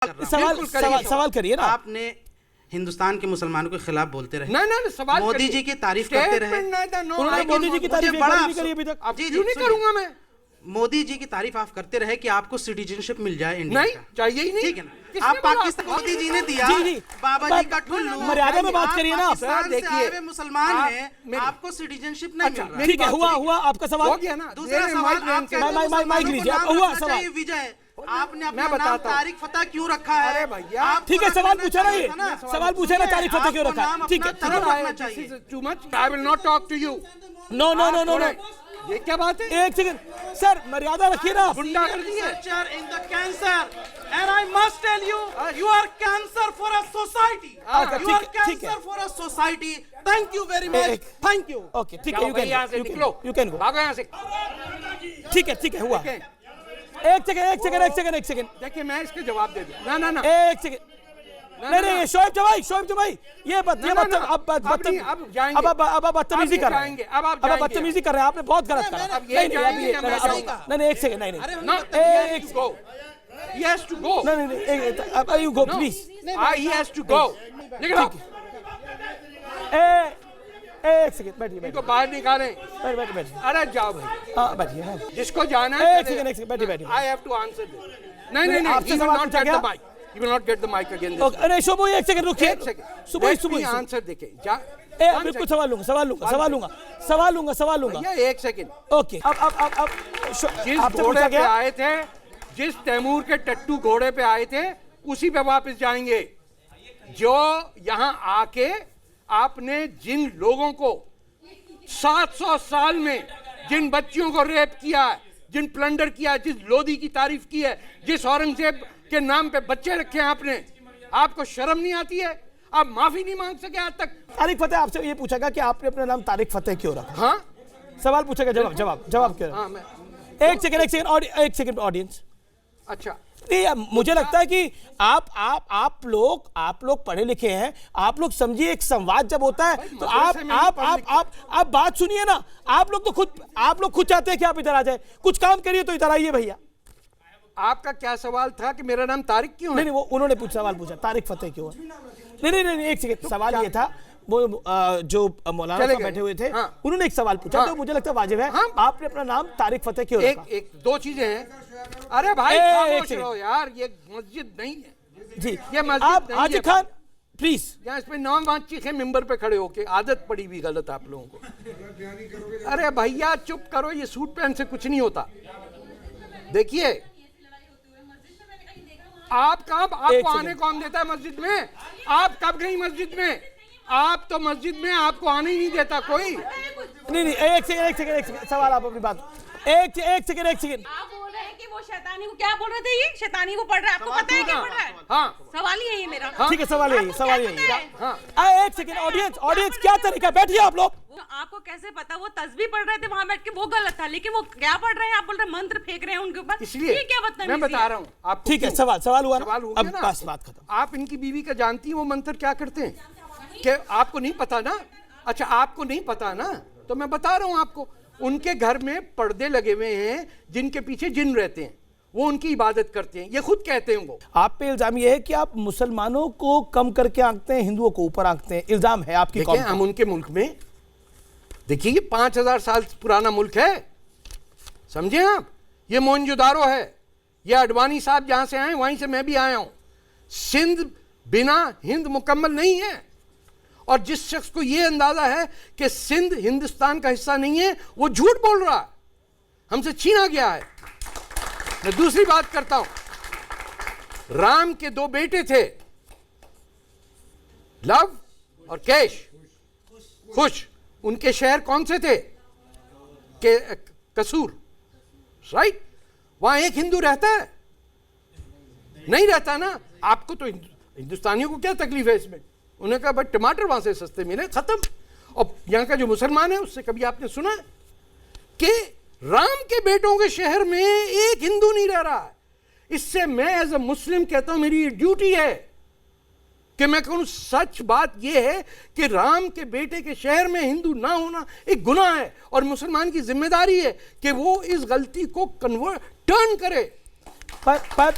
सवाल करिए ना। आपने हिंदुस्तान के मुसलमानों के खिलाफ बोलते रहे, नहीं सवाल मोदी जी की तारीफ करते रहे। उन्होंने मोदी जी की तारीफ नहीं करी अभी तक। जी क्यों नहीं करूंगा मैं? मोदी जी की तारीफ आप करते रहे कि आपको सिटीजनशिप मिल जाए इंडिया नहीं का। चाहिए ही नहीं, ठीक है ना। आप पाकिस्तान मोदी जी ने दिया, जी, जी। बाबा जी का ठुल्लू, मर्यादा में बात करिए ना। पाकिस्तान से देखिए, आए हुए मुसलमान आप हैं, आपको सिटीजनशिप नहीं मिल रहा है। ठीक है, हुआ आपका सवाल हो गया ना। दूसरा सवाल, आप कहते हैं माइक मुसलमानों को लीजिए, नाम हुआ रखना सवाल। चाहिए विजय। आपने अपना मैं नाम बताता हूं। तारिक फतेह क्यों रखा है? अरे भैया, आपको ठीक है, सवाल रखना पूछा ना, चाहिए ये था ना। सवाल पूछा ना, तारिक फतेह क्यों रखा है? ठीक है, आपको नाम अपना रखना चाहिए। This is too much. I will not talk to you. No. ये क्या बात है? एक सेकंड सर, मर्यादा रखिए ना। गुंडागर्दी है। Researcher in the cancer, and I must tell you, you are cancer for a society. You are ठीक है। cancer for a society. Thank you very much. Thank you. Okay, ठीक है, जाओ भाई, यहाँ से निकलो, यू कैन गो। भागो यहाँ से। ठीक है, हुआ। देखें, एक सेकंड देखिए मैं इसके जवाब दे दूं। ना एक सेकंड। नहीं शोएब जवाई ये बात अब बदतमीजी कर रहे हैं। अब बदतमीजी कर रहे हैं, आपने बहुत गलत करा। नहीं एक सेकंड, नहीं एक गो। He has to go. नहीं you go please. He has to go. निकलो। एक सेकंड, बैठिए इनको बाहर निकालें। बैठिए। अरे जाओ भाई, हाँ बैठिए। जिसको जाना है। एक सेकंड, बैठिए। I have to answer this. नहीं, आपसे he will सवाल not पूछा get गया? the mic. He will not get the mic again. अरे शुभ एक सेकंड रुकिए। सुबह आंसर देखें। बिल्कुल सवाल लूंगा। भैया एक सेकंड। ओके, अब जिस घोड़े पे आए थे, जिस तैमूर के टट्टू घोड़े पे आए थे, उसी पे वापस जाएंगे। जो यहाँ आके आपने जिन लोगों को 700 साल में जिन बच्चियों को रेप किया है, जिन प्लंडर किया है, जिस लोधी की तारीफ की है, जिस औरंगजेब के नाम पे बच्चे रखे हैं आपने, आपको शर्म नहीं आती है? आप माफी नहीं मांग सके आज तक? तारिक फतेह आपसे ये पूछा गया कि आपने अपना नाम तारिक फतेह क्यों रखा? हाँ, सवाल पूछा गया, जवाब क्यों? हाँ, एक सेकंड ऑडियंस। अच्छा, मुझे लगता है कि आप लोग पढ़े लिखे हैं, आप लोग समझिए, एक संवाद जब होता है तो आप बात सुनिए ना। आप लोग खुद चाहते हैं कि आप इधर आ जाए, कुछ काम करिए तो इधर आइए भैया। आपका क्या सवाल था कि मेरा नाम तारिक क्यों है? नहीं वो उन्होंने सवाल पूछा तारिक फतेह क्यों है। नहीं एक सेकंड, सवाल ये था, वो जो मौलाना साहब बैठे हुए थे, हाँ। उन्होंने एक सवाल पूछा, तो मुझे लगता है वाजिब है। हाँ। आपने अपना नाम तारिक फतेह क्यों रखा? दो चीजें हैं। अरे भाई खामोश रहो यार, ये मस्जिद नहीं है जी। ये मस्जिद आप नहीं आजिज खान प्लीज। यहाँ इसमें 9 5 चीखें मिंबर पे खड़े होके, आदत पड़ी हुई गलत आप लोगों को। अरे भैया चुप करो, ये सूट पैंट से कुछ नहीं होता। देखिए आपको आने कौन देता है मस्जिद में? आप कब गई मस्जिद में? आप तो मस्जिद में आपको आने ही नहीं देता कोई। नहीं एक सेकंड सवाल, आप अपनी बात एक सेकंड। आप बोल रहे हैं कि वो शैतानी को, क्या बोल रहे थे? ये शैतानी वो पढ़ रहा है, आपको पता है क्या पढ़ रहा है? हाँ, सवाल ही है ये मेरा। ठीक है, सवाल यही हाँ। एक सेकंड ऑडियंस क्या तरीका, बैठिए आप लोग। आपको कैसे पता? वो तस्बीह पढ़ रहे थे वहां बैठ के, वो गलत था, लेकिन वो क्या पढ़ रहे हैं? आप बोल रहे हैं मंत्र फेंक रहे हैं उनके ऊपर, इसलिए क्या बता मैं बता रहा हूँ आपको। ठीक है, सवाल हुआ सवाल हो अब गया ना? बस बात खत्म। आप इनकी बीवी का जानती हैं वो मंत्र क्या करते हैं? कि आपको नहीं पता ना? अच्छा, आपको नहीं पता ना, तो मैं बता रहा हूँ आपको। उनके घर में पर्दे लगे हुए हैं जिनके पीछे जिन रहते हैं, वो उनकी इबादत करते हैं, ये खुद कहते हैं। वो आप पे इल्जाम ये है कि आप मुसलमानों को कम करके आंकते हैं, हिंदुओं को ऊपर आंकते हैं, इल्जाम है आपकी कौम हम उनके मुल्क में, देखिए ये 5000 साल पुराना मुल्क है, समझे आप? ये मोहनजोदारो है, ये अडवाणी साहब जहां से आए वहीं से मैं भी आया हूं। सिंध बिना हिंद मुकम्मल नहीं है। और जिस शख्स को यह अंदाजा है कि सिंध हिंदुस्तान का हिस्सा नहीं है, वो झूठ बोल रहा है, हमसे छीना गया है। मैं दूसरी बात करता हूं। राम के 2 बेटे थे, लव और केश, खुश। उनके शहर कौन से थे? कसूर, राइट? वहां एक हिंदू रहता है? नहीं रहता ना। आपको तो हिंदुस्तानियों को क्या तकलीफ है इसमें? उन्हें कहा भाई टमाटर वहां से सस्ते मिले, खत्म। और यहाँ का जो मुसलमान है उससे कभी आपने सुना कि राम के बेटों के शहर में एक हिंदू नहीं रह रहा है? इससे मैं एज अ मुस्लिम कहता हूं, मेरी ड्यूटी है कि मैं कहूं सच बात यह है कि राम के बेटे के शहर में हिंदू ना होना एक गुनाह है, और मुसलमान की जिम्मेदारी है कि वो इस गलती को टर्न करे। पर